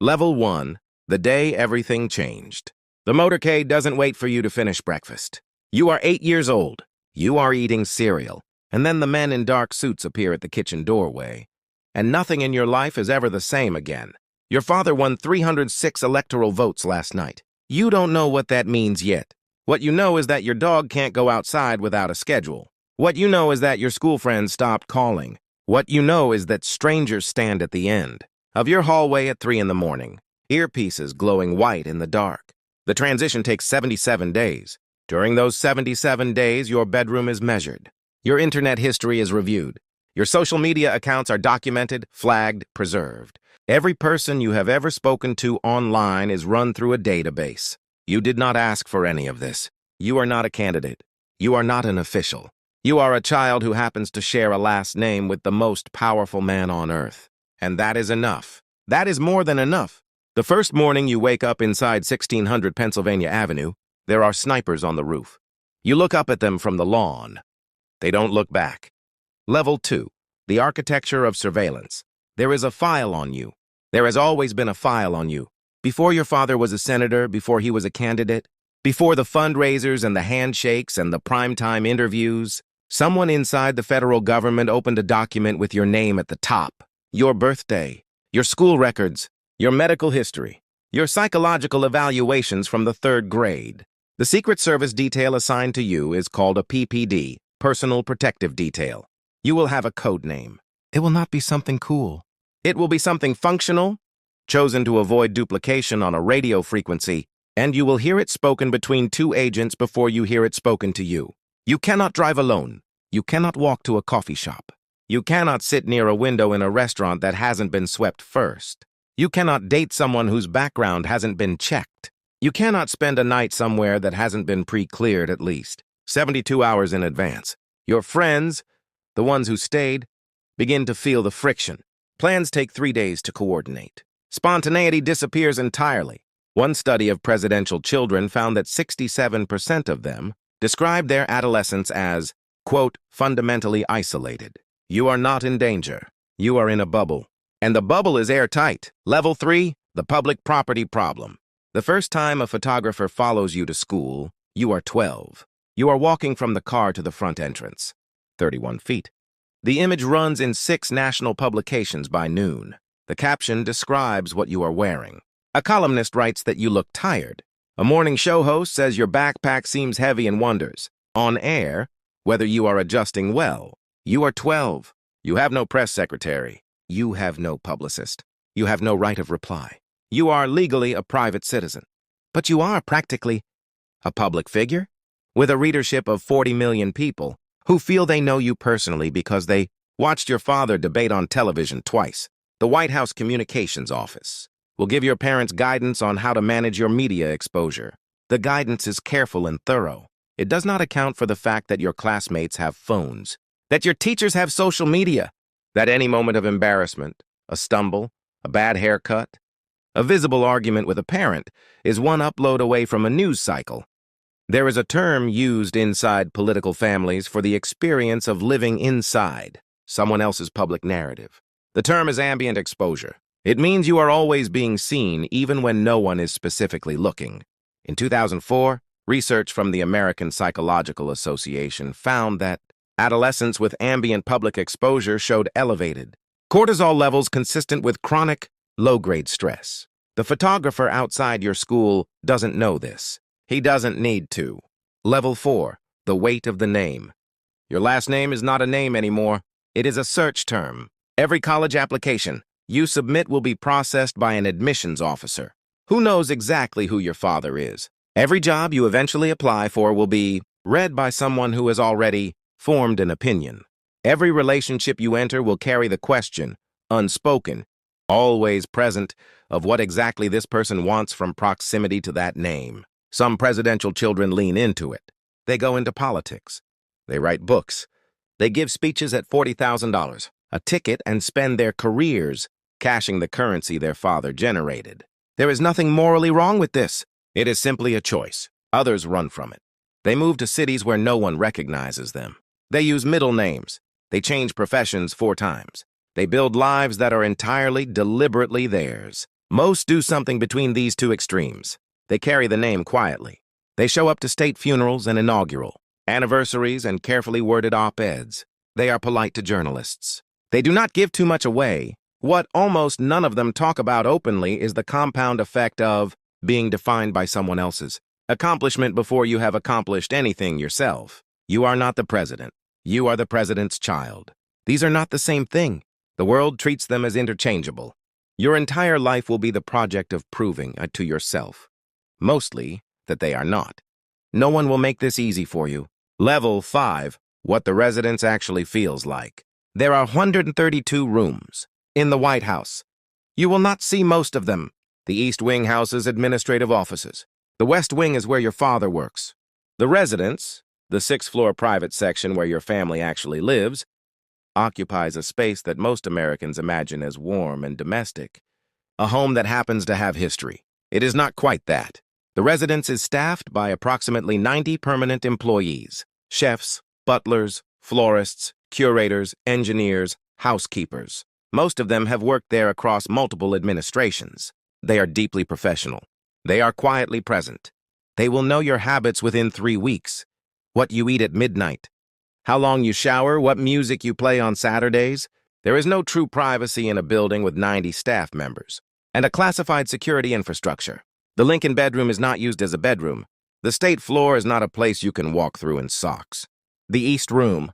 Level 1. The day everything changed. The motorcade doesn't wait for you to finish breakfast. You are 8 years old. You are eating cereal. And then the men in dark suits appear at the kitchen doorway. And nothing in your life is ever the same again. Your father won 306 electoral votes last night. You don't know what that means yet. What you know is that your dog can't go outside without a schedule. What you know is that your school friends stopped calling. What you know is that strangers stand at the end of your hallway at 3 in the morning, earpieces glowing white in the dark. The transition takes 77 days. During those 77 days, your bedroom is measured. Your internet history is reviewed. Your social media accounts are documented, flagged, preserved. Every person you have ever spoken to online is run through a database. You did not ask for any of this. You are not a candidate. You are not an official. You are a child who happens to share a last name with the most powerful man on earth. And that is enough. That is more than enough. The first morning you wake up inside 1600 Pennsylvania Avenue, there are snipers on the roof. You look up at them from the lawn. They don't look back. Level 2. The architecture of surveillance. There is a file on you. There has always been a file on you. Before your father was a senator, before he was a candidate, before the fundraisers and the handshakes and the primetime interviews, someone inside the federal government opened a document with your name at the top. Your birthday, your school records, your medical history, your psychological evaluations from the 3rd grade. The Secret Service detail assigned to you is called a PPD, Personal Protective Detail. You will have a code name. It will not be something cool. It will be something functional, chosen to avoid duplication on a radio frequency, and you will hear it spoken between 2 agents before you hear it spoken to you. You cannot drive alone. You cannot walk to a coffee shop. You cannot sit near a window in a restaurant that hasn't been swept first. You cannot date someone whose background hasn't been checked. You cannot spend a night somewhere that hasn't been pre-cleared at least 72 hours in advance. Your friends, the ones who stayed, begin to feel the friction. Plans take 3 days to coordinate. Spontaneity disappears entirely. One study of presidential children found that 67% of them described their adolescence as, quote, fundamentally isolated. You are not in danger. You are in a bubble. And the bubble is airtight. Level 3, the public property problem. The first time a photographer follows you to school, you are 12. You are walking from the car to the front entrance, 31 feet. The image runs in 6 national publications by noon. The caption describes what you are wearing. A columnist writes that you look tired. A morning show host says your backpack seems heavy and wonders, on air, whether you are adjusting well. You are 12. You have no press secretary. You have no publicist. You have no right of reply. You are legally a private citizen. But you are practically a public figure with a readership of 40 million people who feel they know you personally because they watched your father debate on television twice. The White House Communications Office will give your parents guidance on how to manage your media exposure. The guidance is careful and thorough. It does not account for the fact that your classmates have phones, that your teachers have social media, that any moment of embarrassment, a stumble, a bad haircut, a visible argument with a parent is one upload away from a news cycle. There is a term used inside political families for the experience of living inside someone else's public narrative. The term is ambient exposure. It means you are always being seen even when no one is specifically looking. In 2004, research from the American Psychological Association found that adolescents with ambient public exposure showed elevated cortisol levels consistent with chronic, low-grade stress. The photographer outside your school doesn't know this. He doesn't need to. Level 4, the weight of the name. Your last name is not a name anymore. It is a search term. Every college application you submit will be processed by an admissions officer who knows exactly who your father is. Every job you eventually apply for will be read by someone who has already formed an opinion. Every relationship you enter will carry the question, unspoken, always present, of what exactly this person wants from proximity to that name. Some presidential children lean into it. They go into politics. They write books. They give speeches at $40,000, a ticket, and spend their careers cashing the currency their father generated. There is nothing morally wrong with this. It is simply a choice. Others run from it. They move to cities where no one recognizes them. They use middle names. They change professions 4 times. They build lives that are entirely, deliberately theirs. Most do something between these two extremes. They carry the name quietly. They show up to state funerals and inaugural, anniversaries and carefully worded op-eds. They are polite to journalists. They do not give too much away. What almost none of them talk about openly is the compound effect of being defined by someone else's accomplishment before you have accomplished anything yourself. You are not the president. You are the president's child. These are not the same thing. The world treats them as interchangeable. Your entire life will be the project of proving to yourself, mostly, that they are not. No one will make this easy for you. Level 5, what the residence actually feels like. There are 132 rooms in the White House. You will not see most of them. The East Wing houses administrative offices. The West Wing is where your father works. The residence, the sixth-floor private section where your family actually lives, occupies a space that most Americans imagine as warm and domestic, a home that happens to have history. It is not quite that. The residence is staffed by approximately 90 permanent employees, chefs, butlers, florists, curators, engineers, housekeepers. Most of them have worked there across multiple administrations. They are deeply professional. They are quietly present. They will know your habits within 3 weeks, what you eat at midnight, how long you shower, what music you play on Saturdays. There is no true privacy in a building with 90 staff members and a classified security infrastructure. The Lincoln bedroom is not used as a bedroom. The state floor is not a place you can walk through in socks. The East Room,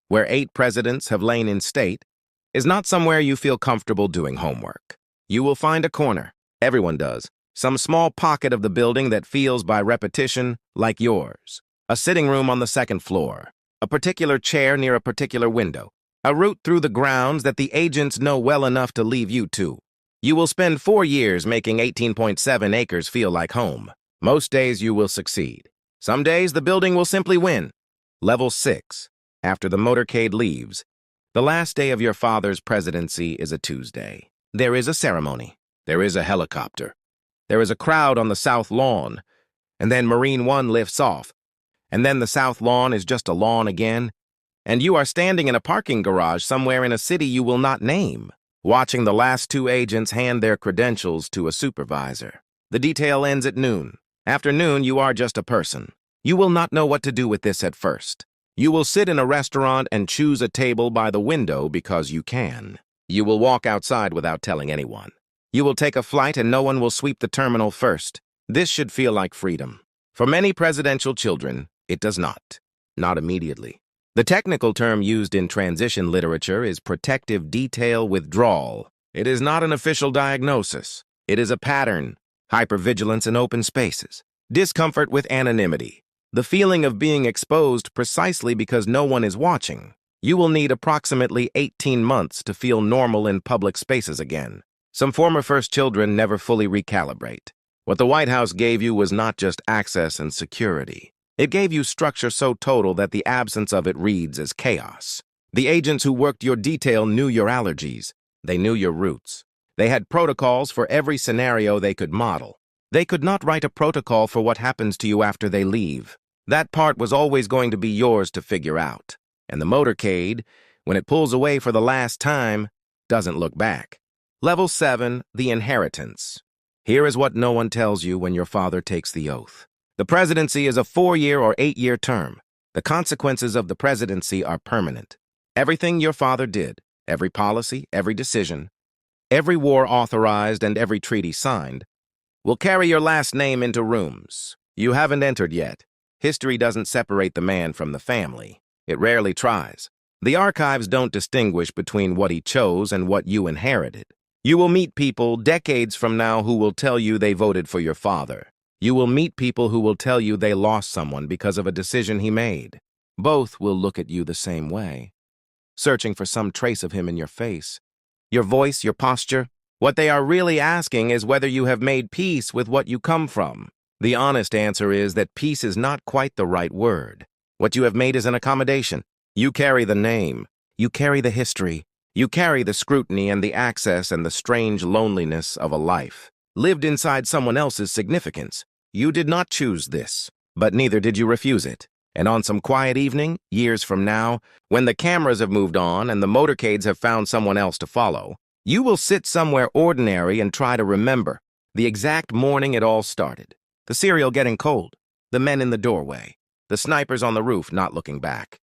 where 8 presidents have lain in state, is not somewhere you feel comfortable doing homework. You will find a corner. Everyone does. Some small pocket of the building that feels by repetition like yours. A sitting room on the 2nd floor. A particular chair near a particular window. A route through the grounds that the agents know well enough to leave you to. You will spend 4 years making 18.7 acres feel like home. Most days you will succeed. Some days the building will simply win. Level 6. After the motorcade leaves, the last day of your father's presidency is a Tuesday. There is a ceremony. There is a helicopter. There is a crowd on the South Lawn. And then Marine One lifts off. And then the South Lawn is just a lawn again. And you are standing in a parking garage somewhere in a city you will not name, watching the last 2 agents hand their credentials to a supervisor. The detail ends at noon. After noon, you are just a person. You will not know what to do with this at first. You will sit in a restaurant and choose a table by the window because you can. You will walk outside without telling anyone. You will take a flight and no one will sweep the terminal first. This should feel like freedom. For many presidential children, it does not. Not immediately. The technical term used in transition literature is protective detail withdrawal. It is not an official diagnosis. It is a pattern. Hypervigilance in open spaces. Discomfort with anonymity. The feeling of being exposed precisely because no one is watching. You will need approximately 18 months to feel normal in public spaces again. Some former first children never fully recalibrate. What the White House gave you was not just access and security. It gave you structure so total that the absence of it reads as chaos. The agents who worked your detail knew your allergies. They knew your roots. They had protocols for every scenario they could model. They could not write a protocol for what happens to you after they leave. That part was always going to be yours to figure out. And the motorcade, when it pulls away for the last time, doesn't look back. Level 7, the inheritance. Here is what no one tells you when your father takes the oath. The presidency is a 4-year or 8-year term. The consequences of the presidency are permanent. Everything your father did, every policy, every decision, every war authorized, and every treaty signed, will carry your last name into rooms you haven't entered yet. History doesn't separate the man from the family. It rarely tries. The archives don't distinguish between what he chose and what you inherited. You will meet people decades from now who will tell you they voted for your father. You will meet people who will tell you they lost someone because of a decision he made. Both will look at you the same way, searching for some trace of him in your face, your voice, your posture. What they are really asking is whether you have made peace with what you come from. The honest answer is that peace is not quite the right word. What you have made is an accommodation. You carry the name. You carry the history. You carry the scrutiny and the access and the strange loneliness of a life, lived inside someone else's significance. You did not choose this, but neither did you refuse it. And on some quiet evening, years from now, when the cameras have moved on and the motorcades have found someone else to follow, You will sit somewhere ordinary and try to remember the exact morning it all started. The cereal getting cold, the men in the doorway, the snipers on the roof not looking back.